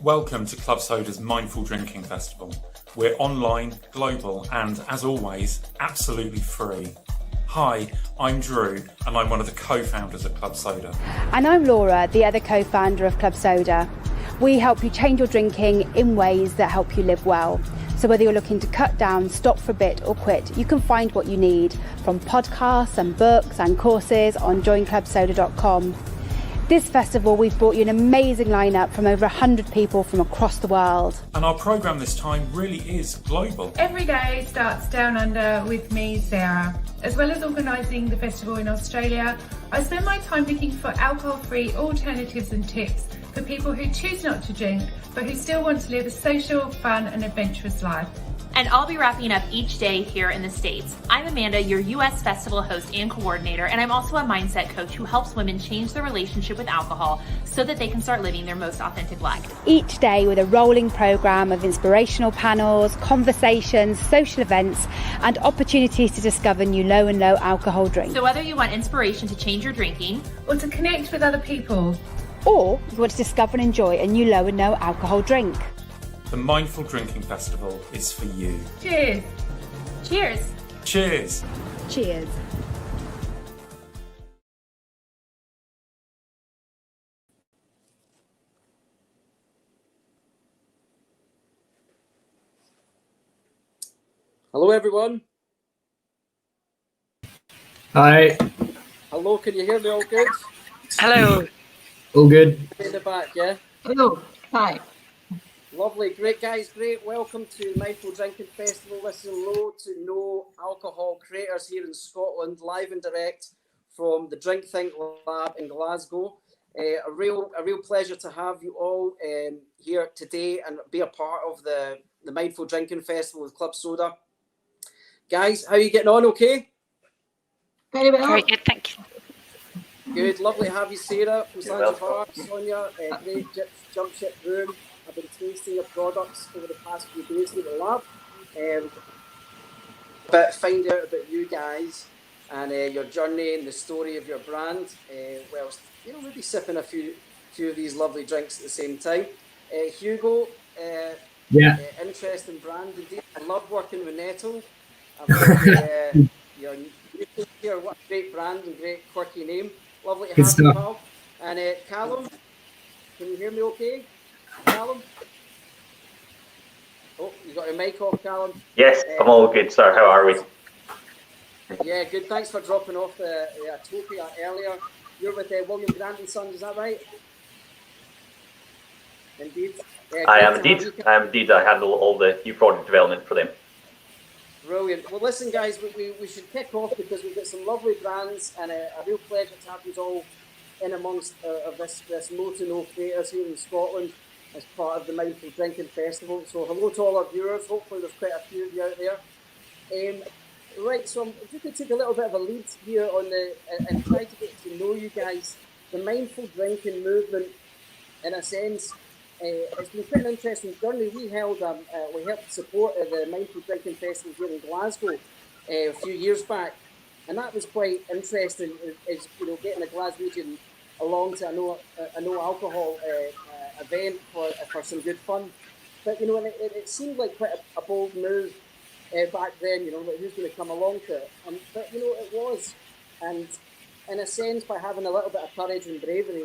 Welcome to Club Soda's Mindful Drinking Festival. We're online, global, and as always, absolutely free. Hi, I'm Drew, and I'm one of the co-founders of Club Soda. And I'm Laura, the other co-founder of Club Soda. We help you change your drinking in ways that help you live well. So whether you're looking to cut down, stop for a bit, or quit, you can find what you need from podcasts and books and courses on joinclubsoda.com. This festival, we've brought you an amazing lineup from over 100 people from across the world. And our programme this time really is global. Every day starts down under with me, Sarah. As well as organising the festival in Australia, I spend my time looking for alcohol-free alternatives and tips for people who choose not to drink, but who still want to live a social, fun and adventurous life. And I'll be wrapping up each day here in the States. I'm Amanda, your US festival host and coordinator, and I'm also a mindset coach who helps women change their relationship with alcohol so that they can start living their most authentic life. Each day with a rolling programme of inspirational panels, conversations, social events, and opportunities to discover new low and low alcohol drinks. So whether you want inspiration to change your drinking, Or to connect with other people, or you want to discover and enjoy a new low and no alcohol drink, The Mindful Drinking Festival is for you. cheers! cheers! Cheers! cheers. Hello, everyone. Hi. Hello, can you hear me all good? Hello. All good. In the back, yeah? Hello. Hi. Lovely. Great, guys. Great. Welcome to Mindful Drinking Festival. This is low to no alcohol creators here in Scotland, live and direct from the Drink Think Lab in Glasgow. A real pleasure to have you all here today and be a part of the Mindful Drinking Festival with Club Soda. Guys, how are you getting on? Okay? Very well. Very good, thank you. Good, lovely to have you, Sarah, from Slange Var, Sonia, great Jump Ship Brewing. I've been tasting your products over the past few days here at the lab. But find out about you guys and your journey and the story of your brand, whilst maybe sipping a few of these lovely drinks at the same time. Hugo, interesting brand indeed. I love working with Nettle. I've got your here. What a great brand and great quirky name. Lovely to have you, pal. And Callum, can you hear me okay? Callum? Oh, you got your mic off, Callum? Yes, I'm all good, sir. How are we? Yeah, good. Thanks for dropping off the Topia earlier. You're with William Grant and Sons, is that right? Indeed. I am indeed. I handle all the new product development for them. Brilliant. Well, listen, guys, we should kick off because we've got some lovely brands and a real pleasure to have you all in amongst of this low to no creators here in Scotland as part of the Mindful Drinking Festival. So hello to all our viewers. Hopefully there's quite a few of you out there. Right, so I'm just going to take a little bit of a lead here on and try to get to know you guys. The Mindful Drinking movement, in a sense, it's been quite an interesting journey. We helped support the Mindful Drinking Festival here in Glasgow a few years back, and that was quite interesting. Is getting the Glaswegian along to a no alcohol event for some good fun. But it seemed like quite a bold move back then. Like who's going to come along to it? But it was, and in a sense, by having a little bit of courage and bravery.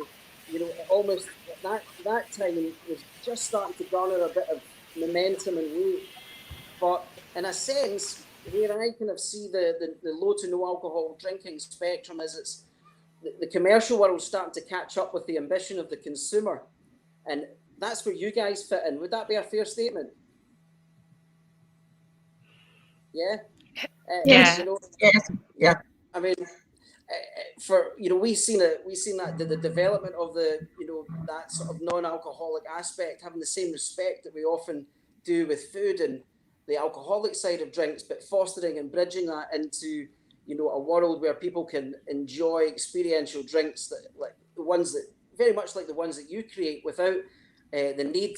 Almost that time was just starting to garner a bit of momentum and weight. But in a sense, where I kind of see the low to no alcohol drinking spectrum is it's the commercial world starting to catch up with the ambition of the consumer. And that's where you guys fit in. Would that be a fair statement? Yeah? Yes. Yes. Yeah. I mean, we've seen that the development of that sort of non-alcoholic aspect, having the same respect that we often do with food and the alcoholic side of drinks, but fostering and bridging that into a world where people can enjoy experiential drinks like the ones that very much like the ones that you create without the need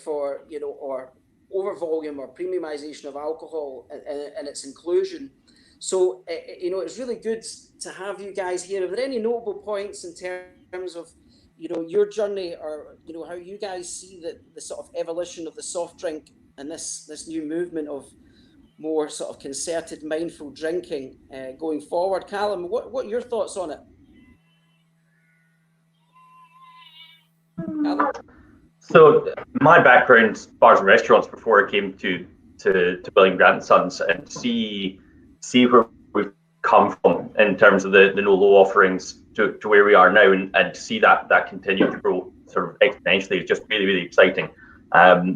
for or over volume or premiumization of alcohol and its inclusion. So, it's really good to have you guys here. Are there any notable points in terms of, your journey, or how you guys see the sort of evolution of the soft drink and this new movement of more sort of concerted, mindful drinking going forward. Callum, what are your thoughts on it? Callum? So my background, bars and restaurants, before I came to William Grant & Sons, and see where we've come from in terms of the no low offerings to where we are now, and to see that continue to grow sort of exponentially is just really, really exciting.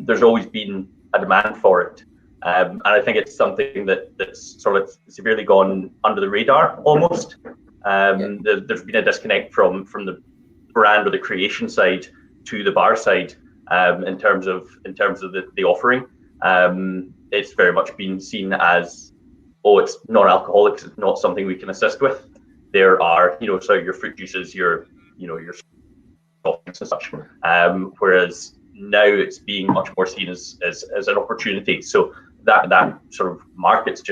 There's always been a demand for it. And I think it's something that's sort of severely gone under the radar almost. There's been a disconnect from the brand or the creation side to the bar side in terms of the offering. It's very much been seen as, it's non-alcoholic, it's not something we can assist with. There are, so your fruit juices, your soft drinks and such. Whereas now it's being much more seen as an opportunity. So that sort of market's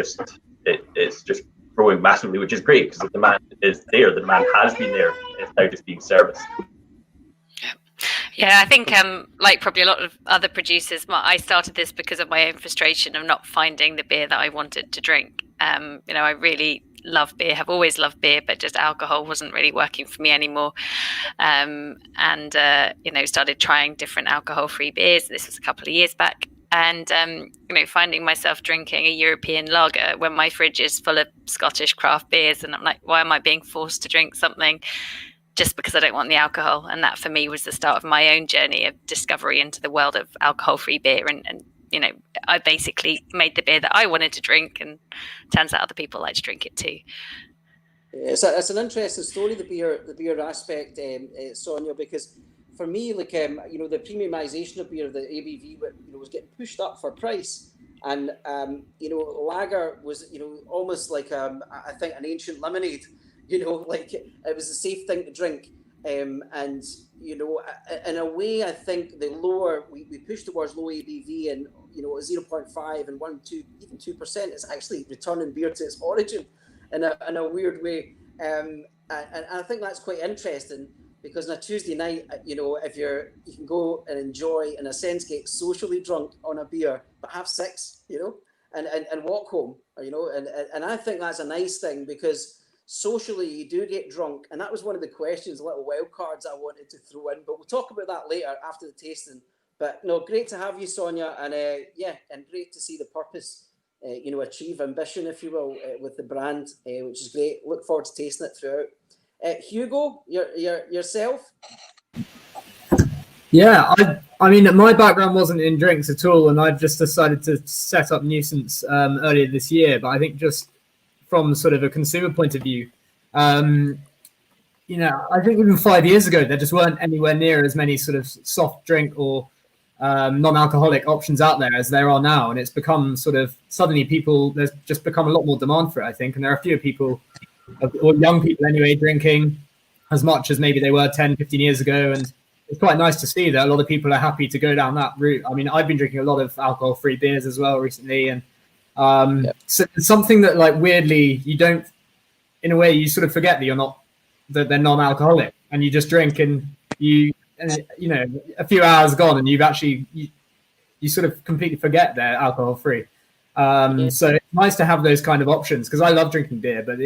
it's just growing massively, which is great because the demand is there. The demand has been there. It's now just being serviced. Yeah, I think like probably a lot of other producers, I started this because of my own frustration of not finding the beer that I wanted to drink. I really love beer, have always loved beer, but just alcohol wasn't really working for me anymore. Started trying different alcohol-free beers. This was a couple of years back. And, finding myself drinking a European lager when my fridge is full of Scottish craft beers. And I'm like, why am I being forced to drink something just because I don't want the alcohol? And that for me was the start of my own journey of discovery into the world of alcohol-free beer. And I basically made the beer that I wanted to drink, and turns out other people like to drink it too. It's an interesting story, the beer aspect, Sonia, because for me, the premiumization of beer, the ABV, was getting pushed up for price, and lager was almost like I think an ancient lemonade, like it was a safe thing to drink, and in a way, I think the lower we push towards low ABV and 0.5 and 1, 2, even 2% is actually returning beer to its origin in a weird way, and I think that's quite interesting. Because on a Tuesday night, if you can go and enjoy, in a sense, get socially drunk on a beer, but have sex, and walk home, and I think that's a nice thing, because socially you do get drunk, and that was one of the questions, little wild cards I wanted to throw in, but we'll talk about that later after the tasting. But no, great to have you, Sonia, and and great to see the purpose, achieve ambition, if you will, with the brand, which is great. Look forward to tasting it throughout. Hugo, yourself? Yeah, I mean, my background wasn't in drinks at all, and I've just decided to set up Nuisance earlier this year. But I think just from sort of a consumer point of view, I think even 5 years ago, there just weren't anywhere near as many sort of soft drink or non-alcoholic options out there as there are now. And it's become sort of, suddenly there's just become a lot more demand for it, I think. And there are fewer people, or young people anyway, drinking as much as maybe they were 10, 15 years ago. And it's quite nice to see that a lot of people are happy to go down that route. I mean, I've been drinking a lot of alcohol-free beers as well recently. And so it's something that, like, weirdly, you don't, in a way, you sort of forget that they're non-alcoholic, and you just drink, and a few hours gone and you've actually, you sort of completely forget they're alcohol-free. So it's nice to have those kind of options, because I love drinking beer, but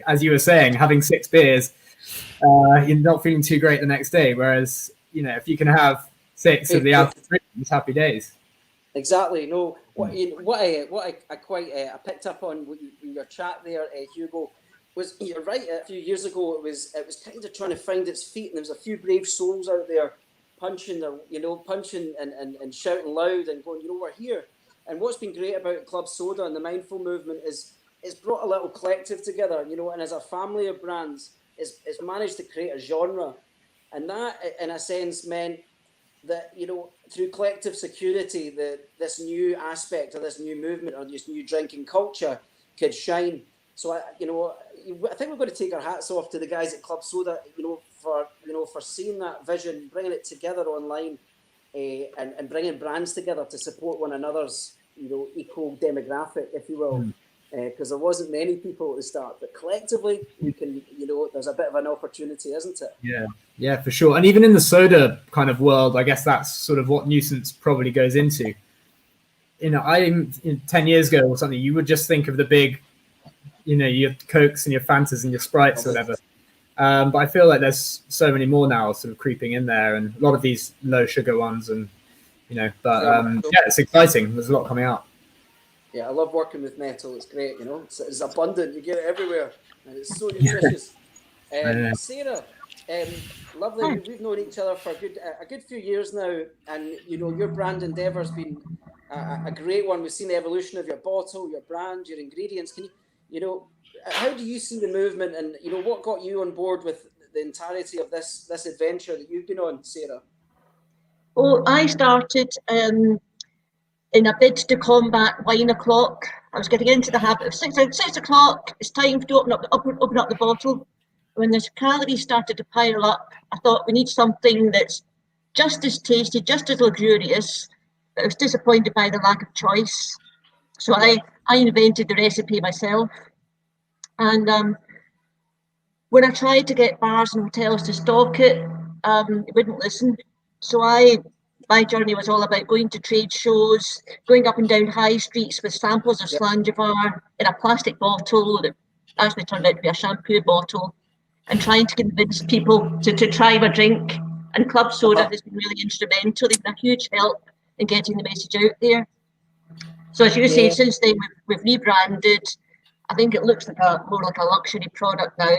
as you were saying, having 6 beers, you're not feeling too great the next day. Whereas if you can have 6 of the alcohol-free, it's happy days. Exactly. No, what I picked up on with your chat there, Hugo, was you're right. A few years ago, it was kind of trying to find its feet, and there was a few brave souls out there punching and shouting loud and going, we're here. And what's been great about Club Soda and the mindful movement is it's brought a little collective together, and as a family of brands, it's managed to create a genre. And that, in a sense, meant that, through collective security, this new aspect of this new movement or this new drinking culture could shine. So, I think we're going to take our hats off to the guys at Club Soda, for seeing that vision, bringing it together online, and bringing brands together to support one another's, equal demographic, if you will. because there wasn't many people at the start, but collectively we can, there's a bit of an opportunity, isn't it? Yeah, for sure. And even in the soda kind of world, I guess that's sort of what Nuisance probably goes into. 10 years ago or something, you would just think of the big, your Cokes and your Fantas and your Sprites or whatever. But I feel like there's so many more now sort of creeping in there, and a lot of these low sugar ones, and it's exciting. There's a lot coming out. Yeah, I love working with metal. It's great, it's abundant. You get it everywhere, and it's so nutritious. Sarah, lovely. We've known each other for a good few years now, and your brand endeavour has been a great one. We've seen the evolution of your bottle, your brand, your ingredients. Can you, how do you see the movement, and what got you on board with the entirety of this adventure that you've been on, Sarah? Well, I started in a bid to combat wine o'clock. I was getting into the habit of 6 o'clock. It's time to open up the bottle. When the calories started to pile up, I thought we need something that's just as tasty, just as luxurious. But I was disappointed by the lack of choice. So I invented the recipe myself. And when I tried to get bars and hotels to stock it, it wouldn't listen. So my journey was all about going to trade shows, going up and down high streets with samples of Slange Var in a plastic bottle that actually turned out to be a shampoo bottle, and trying to convince people to try my drink. And Club Soda has been really instrumental. They've been a huge help in getting the message out there. So as you say, since then we've rebranded. I think it looks more like a luxury product now.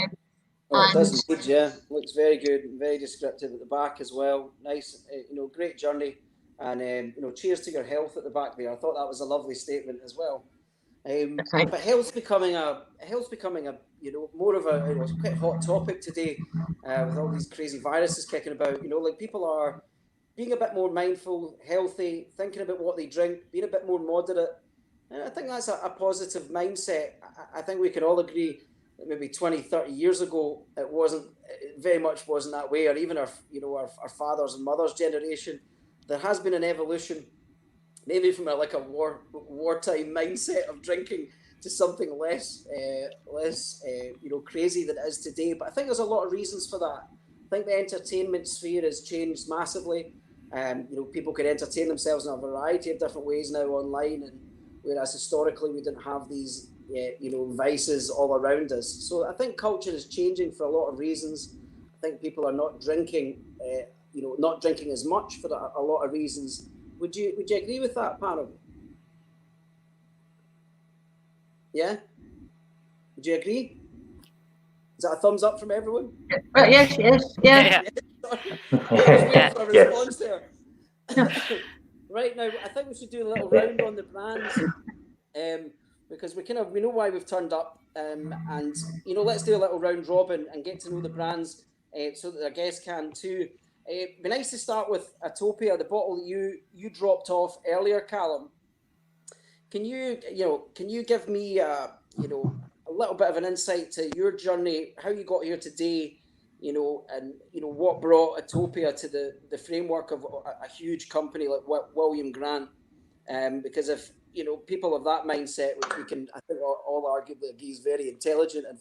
Oh, it does indeed, yeah. Looks very good, very descriptive at the back as well. Nice, great journey, and cheers to your health at the back there. I thought that was a lovely statement as well. But health's becoming a more of a quite hot topic today, with all these crazy viruses kicking about. Like people are being a bit more mindful, healthy, thinking about what they drink, being a bit more moderate. And I think that's a positive mindset. I think we can all agree that maybe 20, 30 years ago, it very much wasn't that way, or even our fathers and mothers' generation. There has been an evolution, maybe from a wartime mindset of drinking to something less crazy than it is today. But I think there's a lot of reasons for that. I think the entertainment sphere has changed massively. People can entertain themselves in a variety of different ways now online, and whereas historically we didn't have these vices all around us. So I think culture is changing for a lot of reasons. I think people are not drinking as much for a lot of reasons. Would you agree with that, panel? Yeah? Would you agree? Is that a thumbs up from everyone? Yes. Yeah. For a response there. Right, now I think we should do a little round on the brands, because we know why we've turned up, and let's do a little round robin and get to know the brands, so that our guests can too. It'd be nice to start with Atopia, the bottle that you dropped off earlier, Callum. Can you give me a little bit of an insight to your journey, how you got here today, and what brought Atopia to the framework of a huge company like William Grant, because if people of that mindset, which we can, I think, all arguably agree is very intelligent and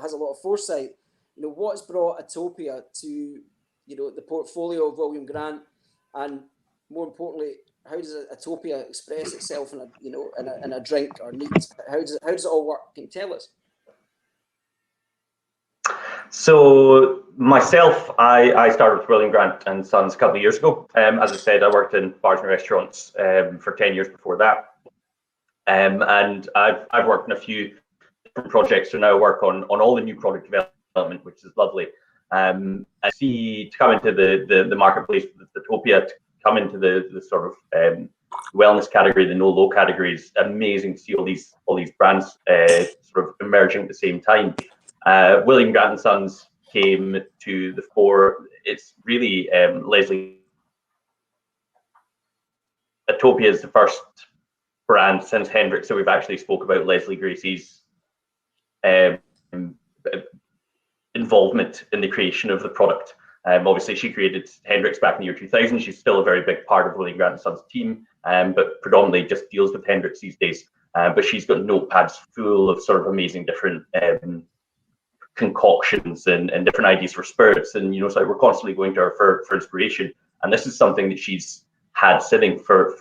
has a lot of foresight. What's brought Atopia to the portfolio of William Grant, and more importantly, how does Atopia express itself in a drink or neat? How does it all work? Can you tell us? So myself, I started with William Grant and Sons a couple of years ago. As I said, I worked in bars and restaurants for 10 years before that. And I've worked in a few different projects, so now I work on all the new product development, which is lovely. I see to come into the marketplace with Atopia, to come into the sort of wellness category, the no low category, is amazing to see all these brands sort of emerging at the same time. William Grant and Sons came to the fore. It's really Leslie. Atopia is the first brand since Hendrick's that we've actually spoke about Leslie Gracie's involvement in the creation of the product. Obviously, she created Hendrick's back in the year 2000. She's still a very big part of William Grant and Sons team, but predominantly just deals with Hendrick's these days. but she's got notepads full of sort of amazing different concoctions and different ideas for spirits. And you know, so we're constantly going to her for inspiration. And this is something that she's had sitting for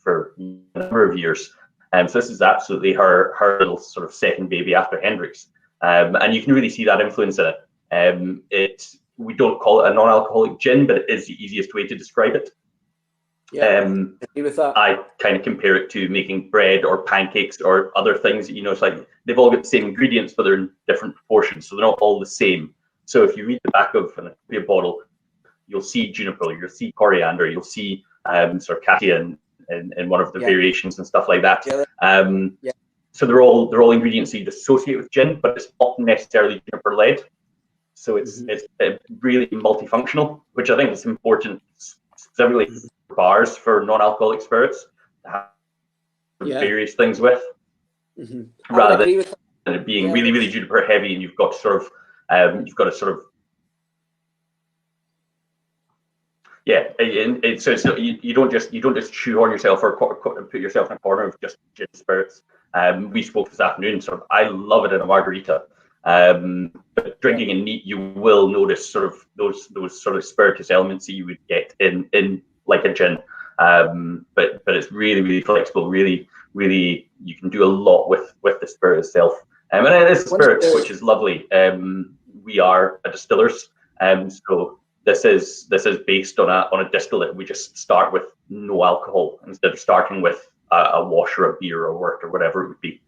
a number of years. So this is absolutely her little sort of second baby after Hendrick's. And you can really see that influence in it. We don't call it a non-alcoholic gin, but it is the easiest way to describe it. Yeah, I agree with that. I kind of compare it to making bread or pancakes or other things. You know, it's like they've all got the same ingredients, but they're in different proportions, so they're not all the same. So if you read the back of a bottle, you'll see juniper, you'll see coriander, you'll see sort of cassia in one of the variations and stuff like that. So they're all ingredients that you'd associate with gin, but it's not necessarily juniper led. So it's really multifunctional, which I think is important, specifically for bars for non-alcoholic spirits to have various things with, rather than it being really, really juniper heavy, and you've got to sort of so you don't just shoehorn yourself or put yourself in a corner of just gin spirits. We spoke this afternoon. Sort of, I love it in a margarita. But drinking it neat, you will notice sort of those sort of spirituous elements that you would get in like a gin. But it's really, really flexible. Really, really, you can do a lot with the spirit itself. And it is spirit, which is lovely. We are a distillers, so this is based on a distillate. We just start with no alcohol instead of starting with a wash or a beer or wort or whatever it would be.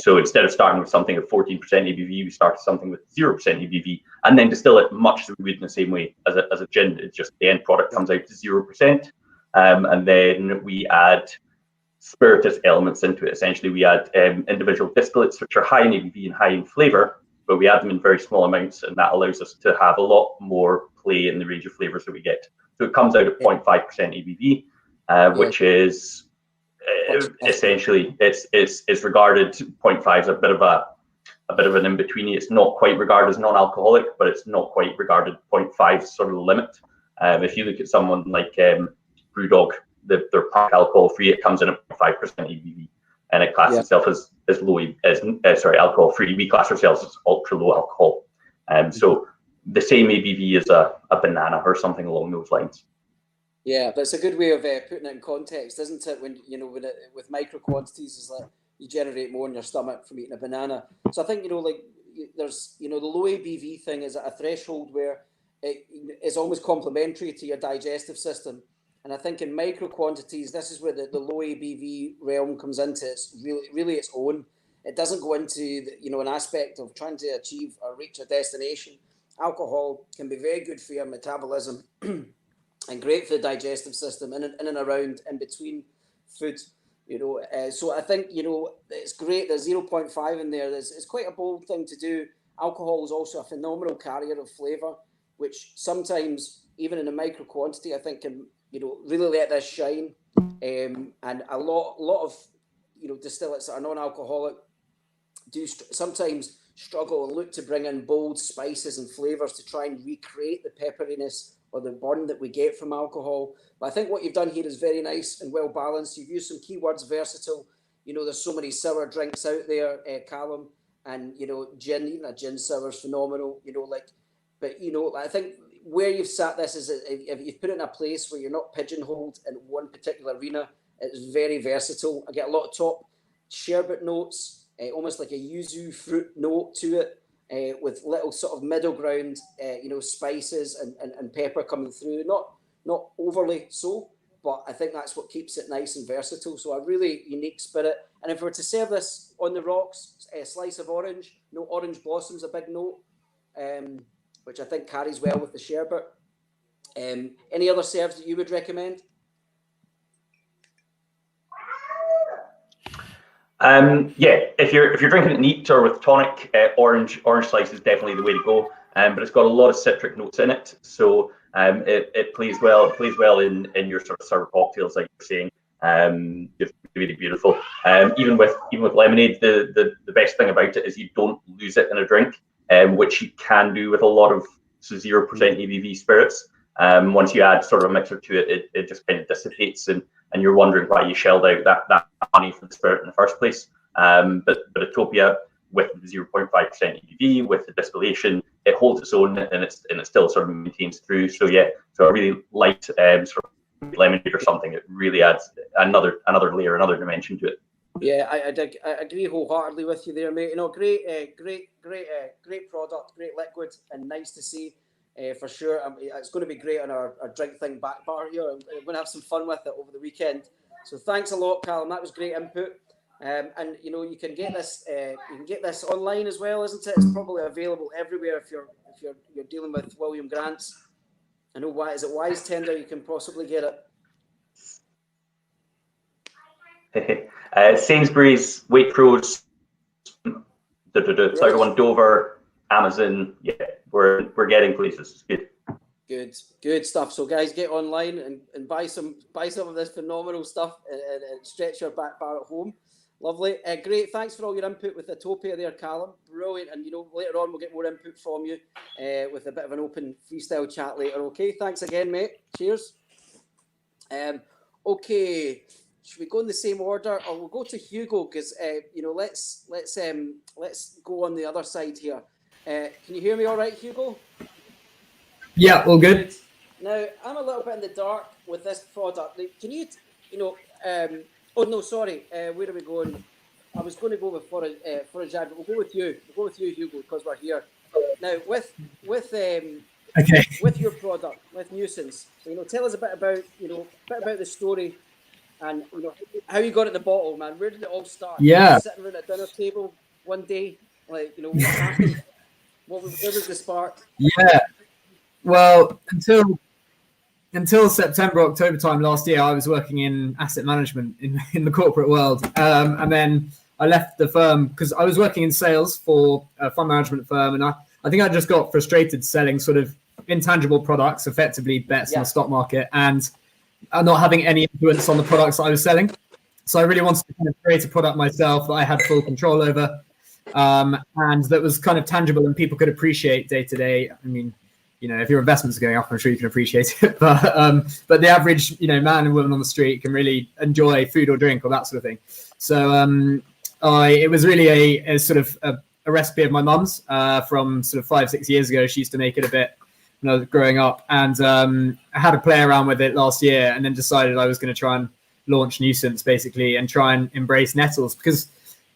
So instead of starting with something of 14% ABV, we start with something with 0% ABV, and then distill it much as we would in the same way as a gin. It's just the end product comes out to 0%, and then we add spirituous elements into it. Essentially, we add individual distillates which are high in ABV and high in flavour, but we add them in very small amounts, and that allows us to have a lot more play in the range of flavours that we get. So it comes out at 0.5% ABV, which is essentially it's regarded 0.5 as a bit of an in-betweeny. It's not quite regarded as non-alcoholic, but it's not quite regarded 0.5 sort of the limit. If you look at someone like Brewdog, they're alcohol free, it comes in at 5% ABV, and it classes itself as alcohol free. We class ourselves as ultra low alcohol. So the same ABV as a banana or something along those lines. Yeah, that's a good way of putting it in context, isn't it? When with micro quantities, is like you generate more in your stomach from eating a banana. So I think there's the low ABV thing is at a threshold where it is almost complementary to your digestive system, and I think in micro quantities, this is where the low ABV realm comes into its really its own. It doesn't go into an aspect of trying to achieve or reach a destination. Alcohol can be very good for your metabolism. And great for the digestive system in and around in between foods, So I think it's great. There's 0.5 in there. It's quite a bold thing to do. Alcohol is also a phenomenal carrier of flavour, which sometimes even in a micro quantity, I think can really let this shine. And a lot of distillates that are non-alcoholic do sometimes struggle and look to bring in bold spices and flavours to try and recreate the pepperiness or the burn that we get from alcohol. But I think what you've done here is very nice and well balanced. You've used some keywords, versatile. There's so many sour drinks out there, Callum, and gin, even a gin sour is phenomenal. But I think where you've sat this is if you've put it in a place where you're not pigeonholed in one particular arena, it's very versatile. I get a lot of top sherbet notes, almost like a yuzu fruit note to it. With little sort of middle ground, spices and pepper coming through. Not overly so, but I think that's what keeps it nice and versatile. So a really unique spirit. And if we were to serve this on the rocks, a slice of orange, orange blossom's a big note, which I think carries well with the sherbet. Any other serves that you would recommend? If you're drinking it neat or with tonic, orange slice is definitely the way to go. But it's got a lot of citric notes in it, so it plays well. It plays well in your sort of sour cocktails, like you're saying. It's really beautiful. Even with lemonade, the best thing about it is you don't lose it in a drink, which you can do with a lot of 0% ABV spirits. Once you add sort of a mixer to it, it just kind of dissipates, and and you're wondering why you shelled out that money for the spirit in the first place. But Utopia, with 0.5% ABV, with the distillation, it holds its own, and it still sort of maintains through. So yeah, so a really light sort of lemonade or something. It really adds another layer, another dimension to it. Yeah, I agree wholeheartedly with you there, mate. You know, great product, great liquid, and nice to see for sure. It's going to be great on our drink thing back bar here. We're going to have some fun with it over the weekend. So thanks a lot, Callum. That was great input. And you know, you can get this online as well, isn't it? It's probably available everywhere if you're dealing with William Grant's. I know why is it Wise Tender you can possibly get it. Sainsbury's, Waitrose, everyone, Dover, Amazon. Yeah, we're getting places. It's good stuff. So guys, get online and buy some of this phenomenal stuff and stretch your back bar at home. Lovely. Great. Thanks for all your input with Utopia there, Callum. Brilliant. And, you know, later on we'll get more input from you with a bit of an open freestyle chat later. Okay. Thanks again, mate. Cheers. Okay. Should we go in the same order? Or we'll go to Hugo because, you know, let's go on the other side here. Can you hear me all right, Hugo? Yeah, all good. Now, I'm a little bit in the dark with this product. Can you, oh no, sorry. Where are we going? I was going to go with Feragaia, but we'll go with you. We'll go with you, Hugo, because we're here now. With your product, with Nuisance. So, you know, tell us a bit about the story, and you know how you got at the bottle, man. Where did it all start? Yeah, sitting around a dinner table one day, like, you know, what happened? Where was the spark? Yeah. Well, until September, October time last year, I was working in asset management in the corporate world. And then I left the firm because I was working in sales for a fund management firm. And I think I just got frustrated selling sort of intangible products, effectively bets in the stock market, and not having any influence on the products that I was selling. So I really wanted to kind of create a product myself that I had full control over, and that was kind of tangible and people could appreciate day to day. I mean, you know, if your investments are going up, I'm sure you can appreciate it. But the average, you know, man and woman on the street can really enjoy food or drink or that sort of thing. So it was really a sort of a recipe of my mum's from sort of 5-6 years ago. She used to make it a bit when I was growing up, and I had a play around with it last year, and then decided I was going to try and launch Nuisance basically and try and embrace nettles, because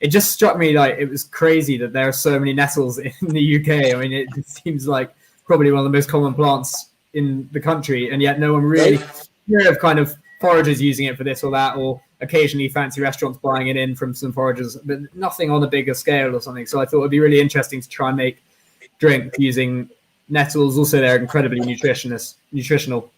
it just struck me like it was crazy that there are so many nettles in the UK. I mean, it seems like probably one of the most common plants in the country, and yet no one really hear of kind of foragers using it for this or that, or occasionally fancy restaurants buying it in from some foragers, but nothing on a bigger scale or something. So I thought it'd be really interesting to try and make drink using nettles. Also, they're incredibly nutritional,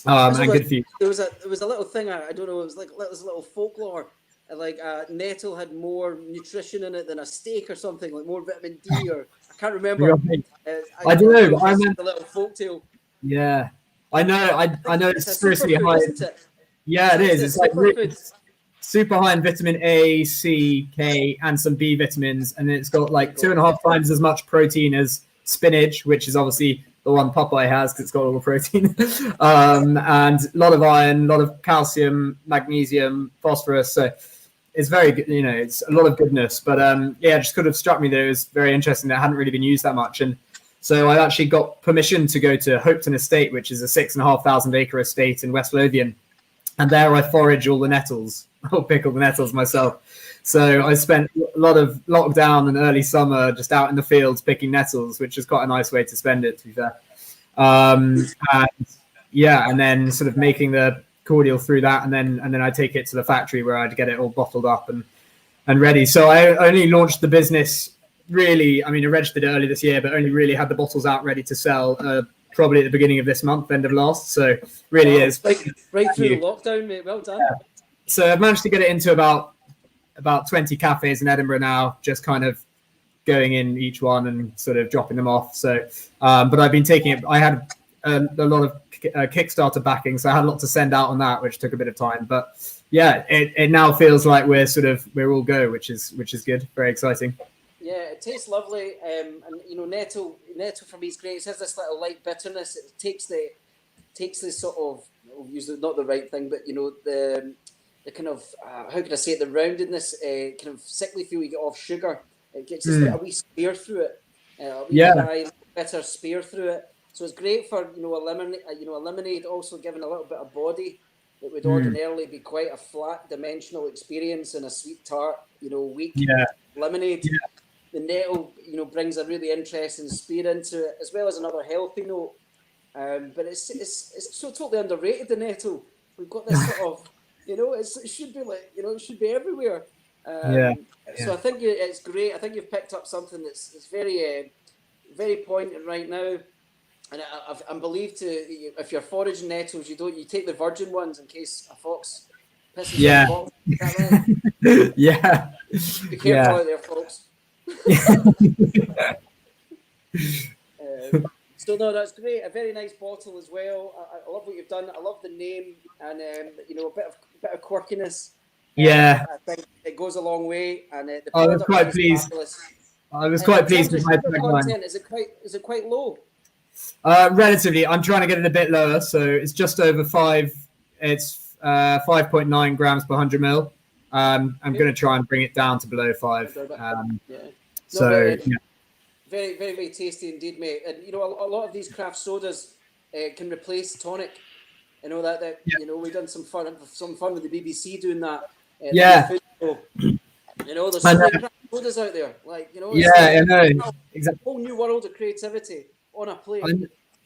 and good for you. There was a little thing, I don't know, it was like this little folklore, like nettle had more nutrition in it than a steak or something, like more vitamin D, or I can't remember. I don't know, but I remember the little folktale. Yeah, I know it's seriously high. Yeah, it is. It's like really super high in vitamin A, C, K, and some B vitamins, and it's got like 2.5 times as much protein as spinach, which is obviously the one Popeye has because it's got all the protein, and a lot of iron, a lot of calcium, magnesium, phosphorus. So it's very good, you know, it's a lot of goodness. But yeah, it just could have struck me that it was very interesting that it hadn't really been used that much. And so I actually got permission to go to Hopetoun Estate, which is a 6,500 acre estate in West Lothian. And there I forage all the nettles. I'll pick all the nettles myself. So I spent a lot of lockdown and early summer just out in the fields picking nettles, which is quite a nice way to spend it, to be fair. And then sort of making the cordial through that, and then I take it to the factory where I'd get it all bottled up and ready. So I only launched the business really, I mean, I registered it early this year, but only really had the bottles out ready to sell probably at the beginning of this month, end of last. So really is right through the lockdown, mate. Well done. Yeah. So I've managed to get it into about 20 cafes in Edinburgh now, just kind of going in each one and sort of dropping them off. So, but I've been taking it. I had a lot of Kickstarter backing, so I had a lot to send out on that, which took a bit of time. But yeah, it now feels like we're all go, which is good, very exciting. Yeah, it tastes lovely, and you know, nettle for me is great. It has this little light bitterness. It takes the sort of use not the right thing, but the kind of how can I say it? The roundedness, kind of sickly feel you get off sugar. It gets just a wee spear through it, a wee dry, bitter spear through it. So it's great for a lemonade, also giving a little bit of body that would ordinarily be quite a flat dimensional experience in a sweet tart, weak lemonade. Yeah. The nettle, brings a really interesting spear into it, as well as another healthy note. But it's so totally underrated, the nettle. We've got this sort of, it should be like, it should be everywhere. So I think it's great. I think you've picked up something that's very, very poignant right now. And I'm believed to, if you're foraging nettles, you take the virgin ones in case a fox pisses on the bottle. Is that right? Yeah. Be careful out there, folks. So no, that's great. A very nice bottle as well. I love what you've done. I love the name and a bit of quirkiness. Yeah, I think it goes a long way. And the I was quite is pleased. fabulous. I was quite pleased with my content. Is it quite low? Relatively, I'm trying to get it a bit lower, so it's just over 5. It's 5.9 grams per 100 ml. I'm going to try and bring it down to below 5. Very, very, very tasty indeed, mate. And a lot of these craft sodas can replace tonic. We've done some fun with the BBC doing that. There's so many craft sodas out there. I know. Exactly. A whole new world of creativity on a plate.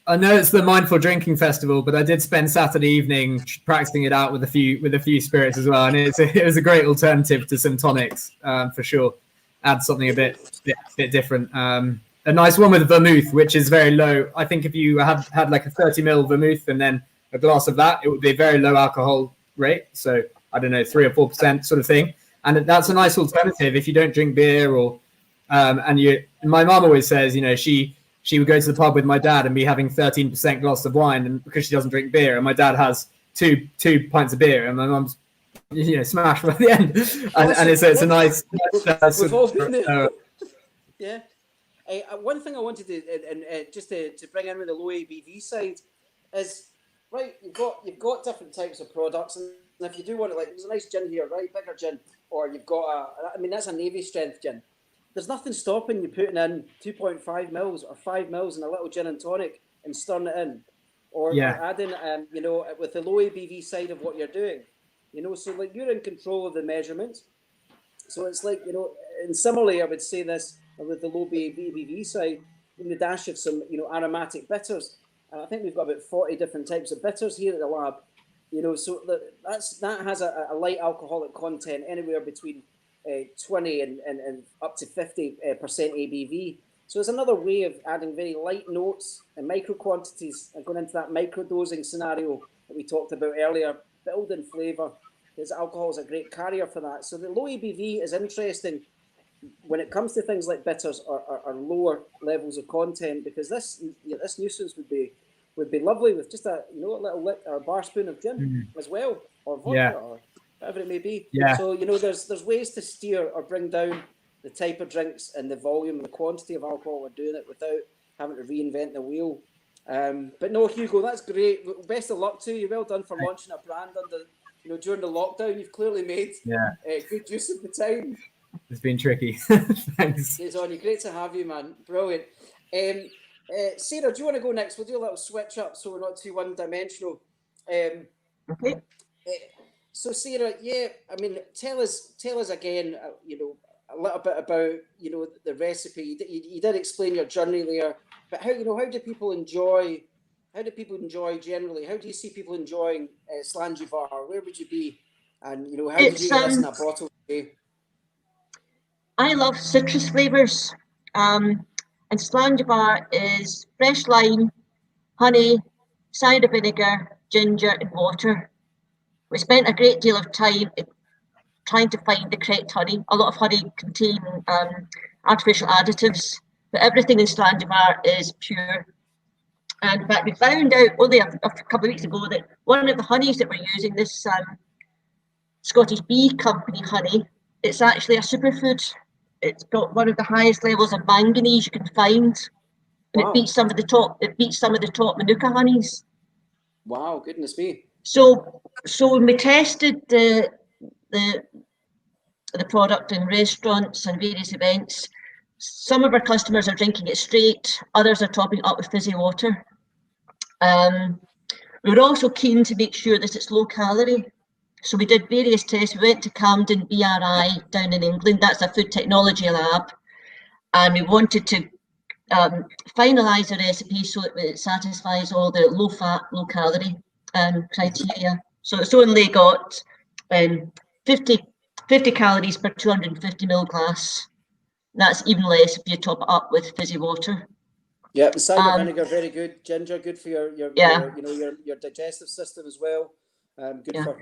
I know it's the Mindful Drinking Festival, but I did spend Saturday evening practicing it out with a few spirits as well, and it was a great alternative to some tonics for sure. Add something a bit different. A nice one with vermouth, which is very low. I think if you had like a 30 ml vermouth and then a glass of that, it would be a very low alcohol rate. So I don't know, 3 or 4% sort of thing. And that's a nice alternative if you don't drink beer or my mum always says, she would go to the pub with my dad and be having 13% glass of wine, and because she doesn't drink beer, and my dad has two pints of beer, and my mum's smashed by the end. And it's a nice. We've all been there. Yeah. One thing I wanted to just to bring in with the low ABV side is right. You've got different types of products, and if you do want it, like there's a nice gin here, right, bigger gin, or you've got that's a Navy strength gin. There's nothing stopping you putting in 2.5 mils or 5 mils in a little gin and tonic and stirring it in, or adding with the low ABV side of what you're doing, so like you're in control of the measurements. So it's like and similarly, I would say this with the low ABV side, with a dash of some aromatic bitters. I think we've got about 40 different types of bitters here at the lab. So that has a light alcoholic content anywhere between 20 and up to 50% ABV. So it's another way of adding very light notes and micro quantities and going into that micro dosing scenario that we talked about earlier, building flavour, because alcohol is a great carrier for that. So the low ABV is interesting when it comes to things like bitters or lower levels of content, because this nuisance would be lovely with just a little lick or a bar spoon of gin as well, or vodka or whatever it may be. Yeah. So there's ways to steer or bring down the type of drinks and the volume and the quantity of alcohol we're doing it without having to reinvent the wheel. But no, Hugo, that's great. Best of luck to you. Well done for launching a brand under during the lockdown. You've clearly made good use of the time. It's been tricky. Thanks. It's on you. Great to have you, man. Brilliant. Sarah, do you want to go next? We'll do a little switch up so we're not too one-dimensional. Okay. So Sarah, tell us again, a little bit about the recipe. You did explain your journey there, but how do people enjoy? How do people enjoy generally? How do you see people enjoying Slange Var? Where would you be? And how did you get this in a bottle today? I love citrus flavors, and Slange Var is fresh lime, honey, cider vinegar, ginger, and water. We spent a great deal of time trying to find the correct honey. A lot of honey contain artificial additives, but everything in Slange Var is pure. And in fact, we found out only a couple of weeks ago that one of the honeys that we're using, this Scottish Bee Company honey, it's actually a superfood. It's got one of the highest levels of manganese you can find, and it beats some of the top Manuka honeys. Wow, goodness me! So when we tested the product in restaurants and various events, some of our customers are drinking it straight, others are topping it up with fizzy water. We were also keen to make sure that it's low calorie. So we did various tests. We went to Camden BRI down in England. That's a food technology lab. And we wanted to finalise the recipe so that it satisfies all the low fat, low calorie criteria. So it's only got 50 calories per 250 ml glass. That's even less if you top it up with fizzy water. Yeah, the cider vinegar, very good. Ginger, good for your digestive system as well. Good for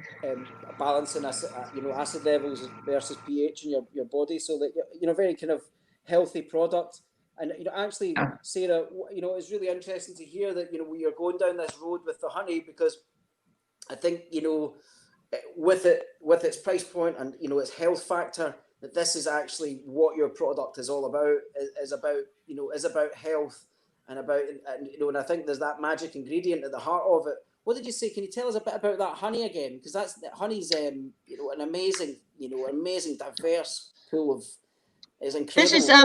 balancing acid levels versus pH in your body, so that very kind of healthy product. And actually, Sarah, it's really interesting to hear that you're going down this road with the honey, because I think with its price point and its health factor, that this is actually what your product is all about. Is about health and about and I think there's that magic ingredient at the heart of it. What did you say? Can you tell us a bit about that honey again? Because honey's an amazing diverse pool of. It's incredible. This is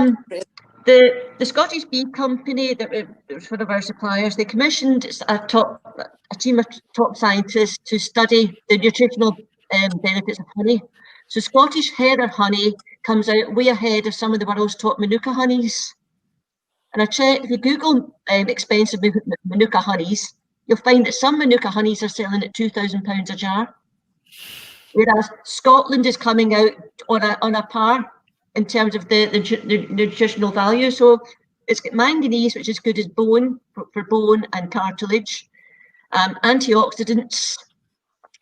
the Scottish Bee Company that was one of our suppliers. They commissioned a team of top scientists to study the nutritional benefits of honey. So Scottish Heather honey comes out way ahead of some of the world's top Manuka honeys. And I checked, if you Google expensive Manuka honeys, you'll find that some Manuka honeys are selling at £2,000 a jar, whereas Scotland is coming out on a par in terms of the nutritional value. So it's got manganese, which is good as bone, for bone and cartilage, antioxidants.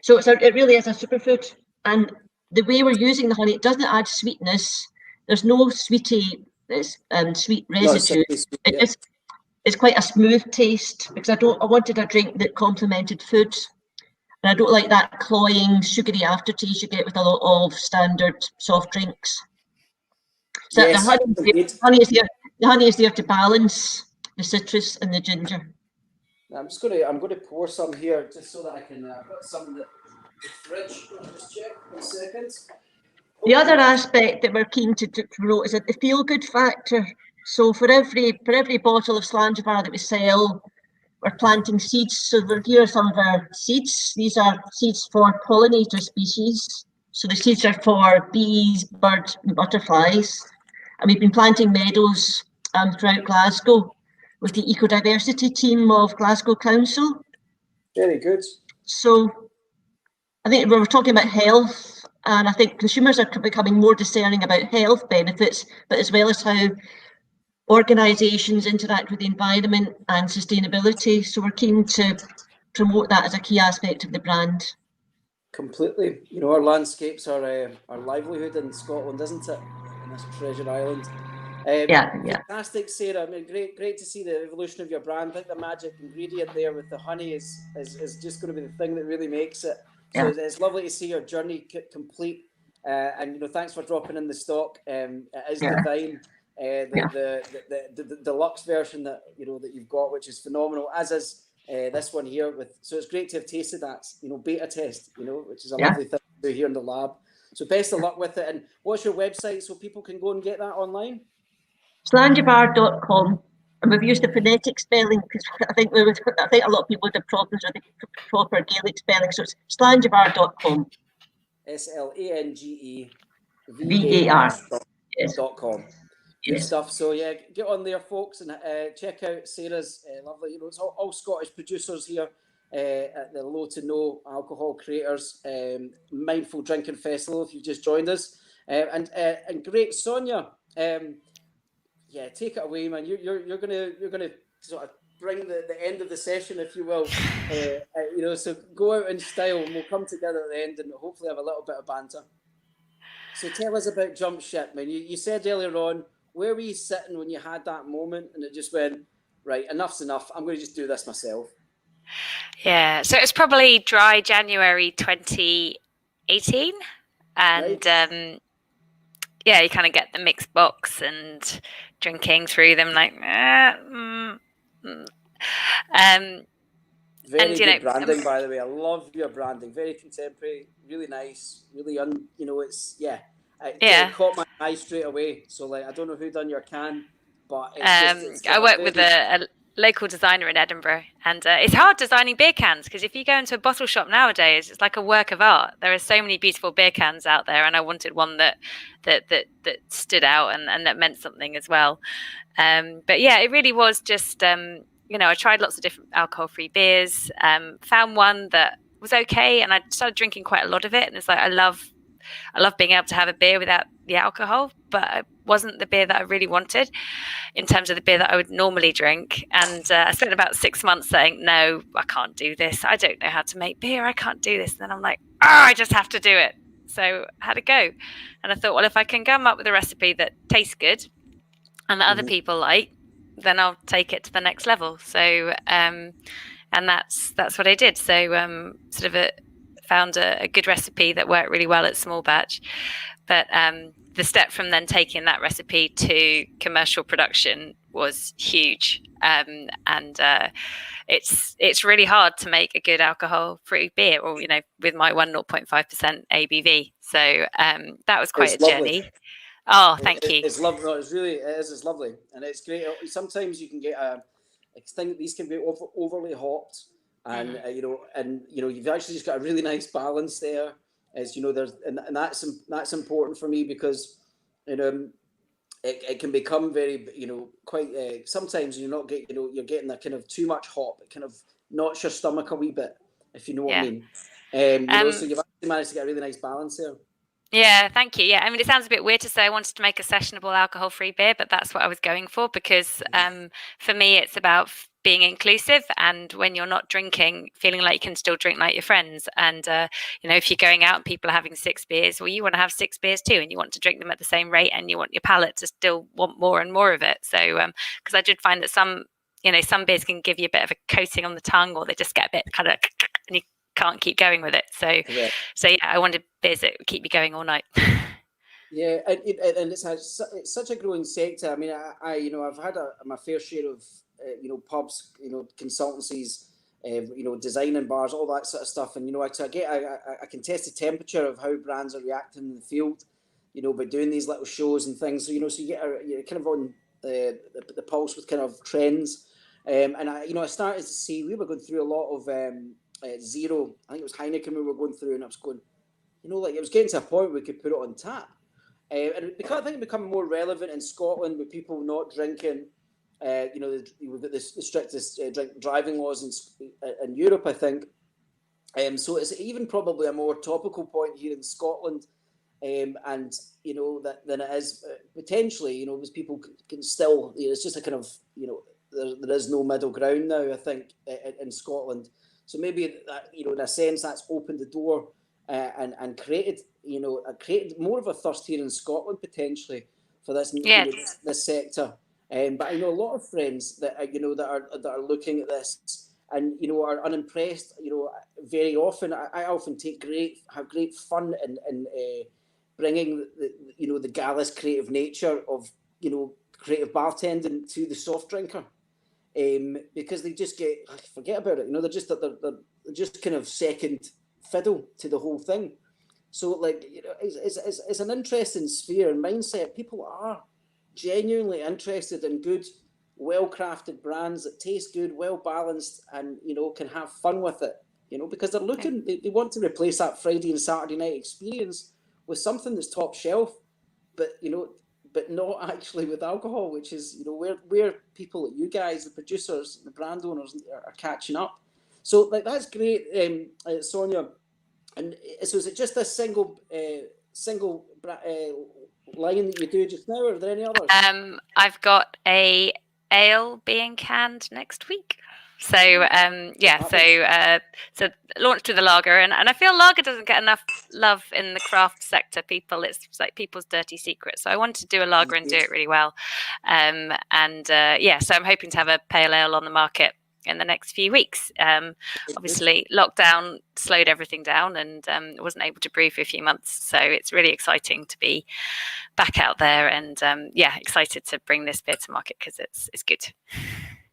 So it really is a superfood. And the way we're using the honey, it doesn't add sweetness. There's no sweet residue. It's quite a smooth taste, because I wanted a drink that complemented food. And I don't like that cloying, sugary aftertaste you get with a lot of standard soft drinks. So yes, the honey is there to balance the citrus and the ginger. I'm going to pour some here just so that I can put some in the fridge. Just check 1 second. The other aspect that we're keen to promote is the feel-good factor. So for every bottle of Slange Var that we sell, we're planting seeds. So here are some of our seeds. These are seeds for pollinator species. So the seeds are for bees, birds, and butterflies. And we've been planting meadows throughout Glasgow with the ecodiversity team of Glasgow Council. Very good. So I think we were talking about health, and I think consumers are becoming more discerning about health benefits, but as well as how organisations interact with the environment and sustainability. So we're keen to promote that as a key aspect of the brand. Completely. Our landscapes are our livelihood in Scotland, isn't it? In this treasure island. Fantastic, Sarah. I mean, great to see the evolution of your brand. I think the magic ingredient there with the honey is just going to be the thing that really makes it. So it's lovely to see your journey complete. And thanks for dropping in the stock. It is divine. The deluxe version that that you've got, which is phenomenal, as is this one here. So it's great to have tasted that beta test, which is a lovely thing to do here in the lab. So best of luck with it. And what's your website so people can go and get that online? Slangevar.com. And we've used the phonetic spelling because I think a lot of people would have problems with the proper Gaelic spelling. So it's Slangevar.com. SlangeVar.com. Good stuff. So get on there, folks, and check out Sarah's lovely. It's all Scottish producers here at the Low to No Alcohol Creators Mindful Drinking Festival. If you've just joined us, and great, Sonia. Take it away, man. You're gonna sort of bring the end of the session, if you will. So go out in style, and we'll come together at the end, and hopefully have a little bit of banter. So tell us about Jump Ship, man. You said earlier on, where were you sitting when you had that moment, and it just went, right, enough's enough. I'm going to just do this myself. Yeah, so it was probably dry January 2018, and right. You kind of get the mixed box and drinking through them like, Very good branding, by the way. I love your branding. Very contemporary, really nice, really it caught my eye straight away. So like, I don't know who done your can, but it's I work with a local designer in Edinburgh, and it's hard designing beer cans because if you go into a bottle shop nowadays, it's like a work of art. There are so many beautiful beer cans out there, and I wanted one that stood out and that meant something as well. But yeah, it really was just I tried lots of different alcohol-free beers, found one that was okay, and I started drinking quite a lot of it. And it's like I love being able to have a beer without the alcohol, but it wasn't the beer that I really wanted in terms of the beer that I would normally drink. And I spent about 6 months saying, no, I can't do this. I don't know how to make beer. I can't do this. And then I'm like, I just have to do it. So I had to go. And I thought, well, if I can come up with a recipe that tastes good and that other people like, then I'll take it to the next level. So, and that's what I did. So found a good recipe that worked really well at small batch. But the step from then taking that recipe to commercial production was huge. And it's really hard to make a good alcohol-free beer, or with my 0.5% ABV. So that was quite a journey. Oh, thank you. It's lovely. No, it's lovely, and it's great. Sometimes you can get I think these can be overly hopped, and you've actually just got a really nice balance there. As there's and that's important for me because it can become very quite sometimes you're not get you're getting that kind of too much hop. It kind of knots your stomach a wee bit, if you know what I mean. So you've actually managed to get a really nice balance there. Yeah, thank you. Yeah, I mean, it sounds a bit weird to say I wanted to make a sessionable alcohol-free beer, but that's what I was going for because for me, it's about being inclusive. And when you're not drinking, feeling like you can still drink like your friends. And, if you're going out and people are having 6 beers, well, you want to have 6 beers too, and you want to drink them at the same rate and you want your palate to still want more and more of it. So, because I did find that some beers can give you a bit of a coating on the tongue, or they just get a bit kind of, and you can't keep going with it. So I wanted beers that would keep me going all night. Yeah, and it's such a growing sector. I mean, I've had my fair share of pubs, consultancies, designing bars, all that sort of stuff. And I can test the temperature of how brands are reacting in the field, by doing these little shows and things. So so you're kind of on the pulse with kind of trends. And I started to see we were going through a lot of zero. I think it was Heineken we were going through, and I was going, it was getting to a point where we could put it on tap. And I think it become more relevant in Scotland with people not drinking. We've got the strictest driving laws in Europe, I think. So it's even probably a more topical point here in Scotland, than it is potentially. Because people can still. It's just a kind of there is no middle ground now. I think in Scotland. So maybe that, in a sense, that's opened the door and created more of a thirst here in Scotland potentially for this this sector. But I know a lot of friends that that are looking at this and are unimpressed. Very often I often have great fun in bringing the gallus creative nature of creative bartending to the soft drinker. Because they just forget about it. They're just kind of second fiddle to the whole thing. So it's an interesting sphere and mindset. People are genuinely interested in good, well-crafted brands that taste good, well-balanced, and can have fun with it. Because they're looking, they want to replace that Friday and Saturday night experience with something that's top shelf, but not actually with alcohol, which is where people like you guys, the producers, the brand owners, are catching up. So that's great, Sonia. And so is it just a single line that you do just now, or are there any others? I've got a ale being canned next week. So so launched with a lager, and I feel lager doesn't get enough love in the craft sector. It's like people's dirty secret. So I wanted to do a lager and do it really well. So I'm hoping to have a pale ale on the market in the next few weeks. Obviously, lockdown slowed everything down, and wasn't able to brew for a few months. So it's really exciting to be back out there, and excited to bring this beer to market because it's good.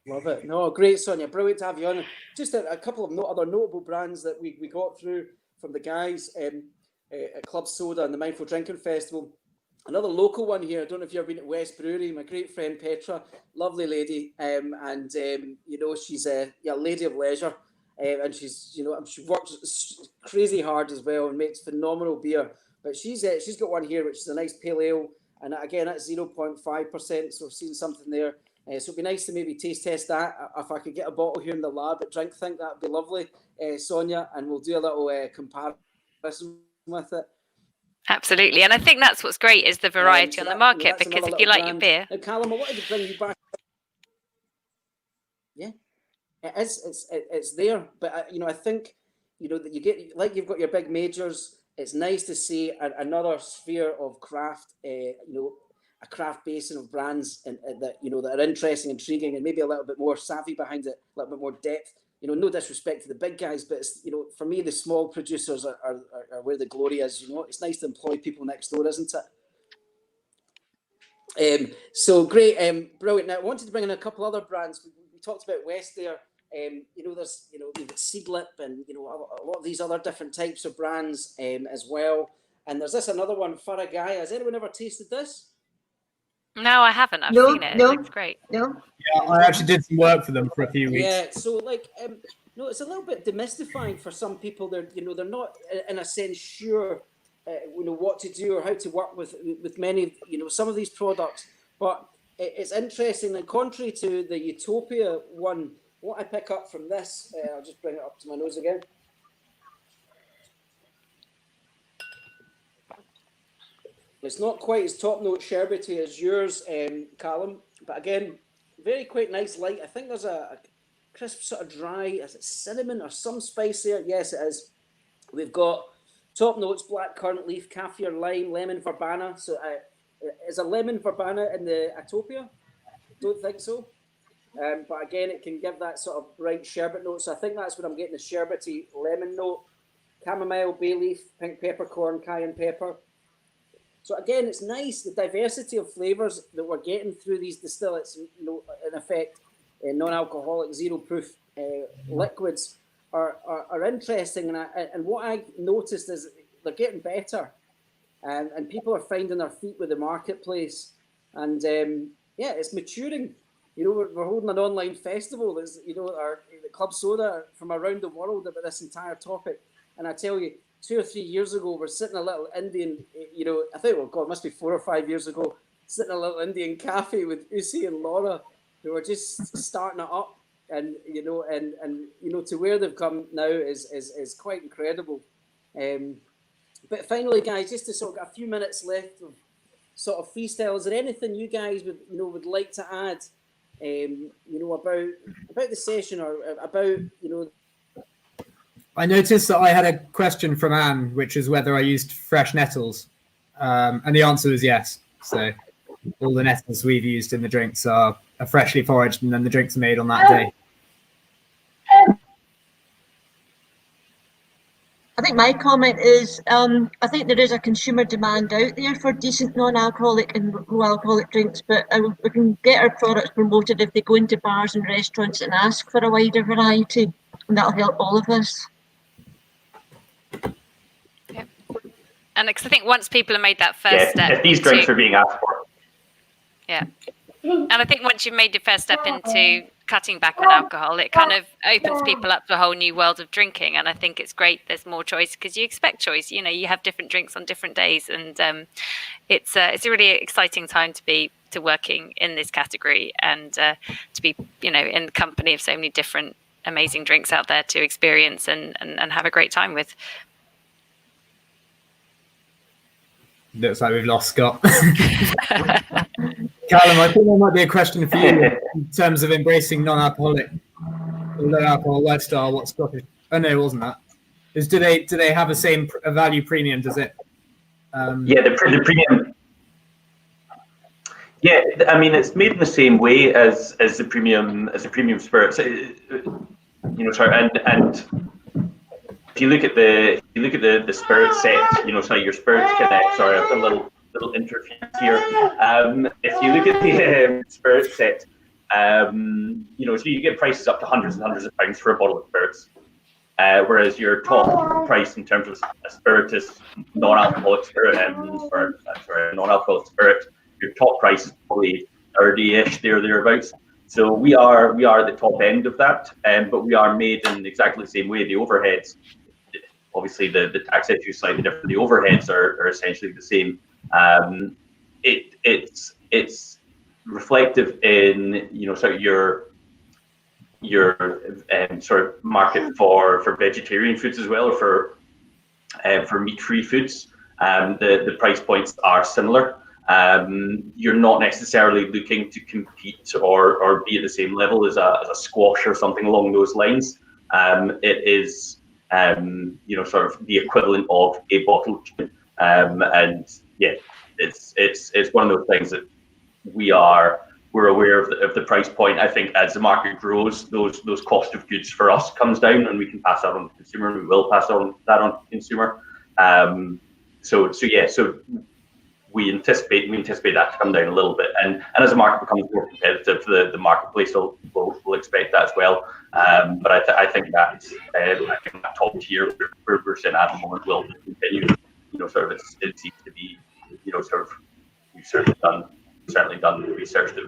Love it. No, great, Sonia. Brilliant to have you on. Just a couple of other notable brands that we got through from the guys at Club Soda and the Mindful Drinking Festival. Another local one here. I don't know if you've ever been at West Brewery. My great friend Petra, lovely lady, and you know, she's a lady of leisure, and she's, you know, she works crazy hard as well and makes phenomenal beer. But she's got one here which is a nice pale ale, and again at 0.5%. So I've seen something there. So it'd be nice to maybe taste test that. If I could get a bottle here in the lab at Drink Think, that'd be lovely, Sonia, and we'll do a little comparison with it. Absolutely, and I think that's what's great is the variety on the market, because if you like your beer. Now, Callum, I wanted to bring you back. Yeah, it is. It's there, but you know, I think, you know, that you get, like, you've got your big majors. It's nice to see another sphere of craft. You know, a craft basin of brands and that, you know, that are interesting, intriguing, and maybe a little bit more savvy behind it, a little bit more depth. You know, no disrespect to the big guys, but it's, you know, for me, the small producers are where the glory is. You know, it's nice to employ people next door, isn't it? So great, brilliant. Now I wanted to bring in a couple other brands. We talked about Westbeer. You know, there's, you know, we've got Seedlip and, you know, a lot of these other different types of brands as well. And there's this another one, Feragaia. Has anyone ever tasted this? No, I haven't. I've seen it. It looks great. No. Yeah, I actually did some work for them for a few weeks. Yeah, so like, no, it's a little bit demystifying for some people. They're, you know, they're not in a sense sure, you know, what to do or how to work with many, you know, some of these products. But it's interesting, and contrary to the Utopia one, what I pick up from this, I'll just bring it up to my nose again. It's not quite as top-note sherbety as yours, Callum, but again, very quite nice light. I think there's a crisp sort of dry, is it cinnamon or some spice there? Yes, it is. We've got top notes, black currant leaf, kaffir lime, lemon verbena. So is a lemon verbena in the Utopia? Don't think so. But again, it can give that sort of bright sherbet note. So I think that's what I'm getting, the sherbety lemon note. Chamomile, bay leaf, pink peppercorn, cayenne pepper. So again, it's nice, the diversity of flavours that we're getting through these distillates, you know, in effect, non-alcoholic, zero-proof liquids are interesting. And what I noticed is they're getting better, and people are finding their feet with the marketplace. And yeah, it's maturing. You know, we're holding an online festival that's, you know, the Club Soda from around the world about this entire topic. And I tell you, 2 or 3 years ago, we're sitting in a little Indian, you know, I think, oh God, it must be 4 or 5 years ago, sitting in a little Indian cafe with Usi and Laura, who are just starting it up, and you know, and you know, to where they've come now is quite incredible. But finally, guys, just to sort of got a few minutes left of sort of freestyle. Is there anything you guys would like to add, you know, about the session, or about, you know? I noticed that I had a question from Anne, which is whether I used fresh nettles, and the answer was yes. So all the nettles we've used in the drinks are freshly foraged, and then the drinks are made on that day. I think my comment is, I think there is a consumer demand out there for decent non-alcoholic and low-alcoholic drinks, but we can get our products promoted if they go into bars and restaurants and ask for a wider variety, and that'll help all of us. And because I think once people have made that first step, if these drinks are being asked for. Yeah, and I think once you've made your first step into cutting back on alcohol, it kind of opens people up to a whole new world of drinking. And I think it's great there's more choice, because you expect choice. You know, you have different drinks on different days, and it's a really exciting time to be working in this category, and to be, you know, in the company of so many different amazing drinks out there to experience and have a great time with. Looks like we've lost Scott. Callum, I think there might be a question for you in terms of embracing non-alcoholic, low-alcohol lifestyle. What Scottish? Oh no, it wasn't that. Do they have a value premium? Does it? Yeah, the premium. Yeah, I mean, it's made in the same way as the premium spirits. You know, sorry, and if you look at the spirit set, you know, so your spirits connect. Sorry, I've got a little interview here. If you look at the spirit set, So you get prices up to hundreds and hundreds of pounds for a bottle of spirits. Whereas your top price in terms of a spiritus, non-alcoholic spirit, non-alcoholic spirit, your top price is probably 30-ish, thereabouts. So we are at the top end of that, but we are made in exactly the same way. The overheads, obviously the tax issue is slightly different. The overheads are essentially the same. It's reflective in sort of your sort of market for vegetarian foods as well, or for meat-free foods. The price points are similar. You're not necessarily looking to compete or be at the same level as a squash or something along those lines. It is sort of the equivalent of a bottle, and yeah, it's one of those things that we're aware of the price point. I think as the market grows, those cost of goods for us comes down, and we can pass that on to the consumer, and we will pass that on to the consumer. So we anticipate that to come down a little bit, and as the market becomes more competitive, the marketplace will expect that as well. But I think that top tier we're seeing at the moment will continue. Sort of it seems to be sort of we've certainly done the research that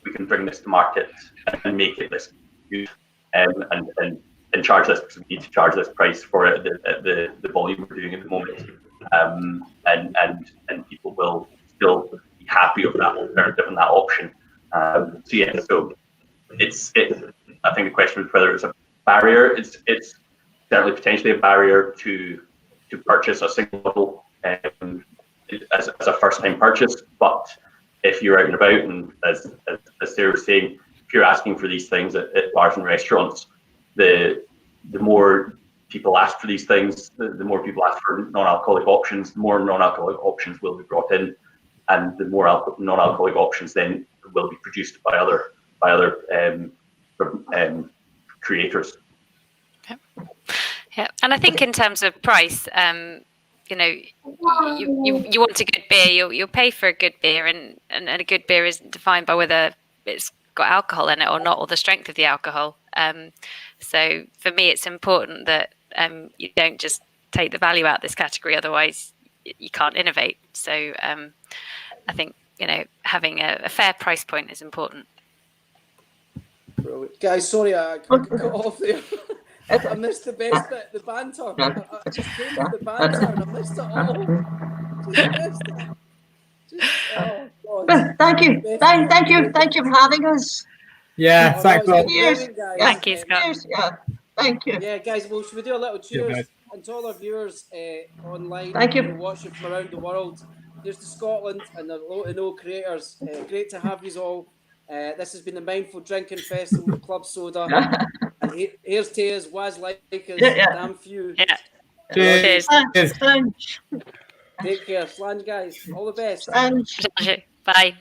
we can bring this to market and make it this good, and charge this, because we need to charge this price for it at the volume we're doing at the moment, and people will still be happy with that alternative and that option. So it's I think the question is whether it's a barrier. It's certainly potentially a barrier to purchase a single bottle as a first-time purchase. But if you're out and about, and as Sarah was saying, if you're asking for these things at bars and restaurants, the more people ask for these things, the more people ask for non-alcoholic options, the more non-alcoholic options will be brought in, and the more non-alcoholic options then will be produced by other creators. Yeah, and I think in terms of price, you want a good beer, you'll pay for a good beer, and a good beer isn't defined by whether it's got alcohol in it or not, or the strength of the alcohol. So for me, it's important that you don't just take the value out of this category, otherwise you can't innovate. So I think having a fair price point is important. Brilliant. Guys, sorry I cut off there. I missed the best bit, the banter. I just came to the banter and I missed it all. Just missed it. Oh, God. Thank you for having us. Yeah, thanks a lot. Cheers. Thank you, Scott. Cheers. Yeah, thank you. Yeah, guys, well, should we do a little cheers? Cheers, and to all our viewers online Thank you. who are watching from around the world. Here's to Scotland and the low to no creators. Great to have you all. This has been the Mindful Drinking Festival with Club Soda. And here's to us, was like us, damn few. Yeah. Cheers. Thanks. Take care, Slange guys. All the best. Thanks. Bye.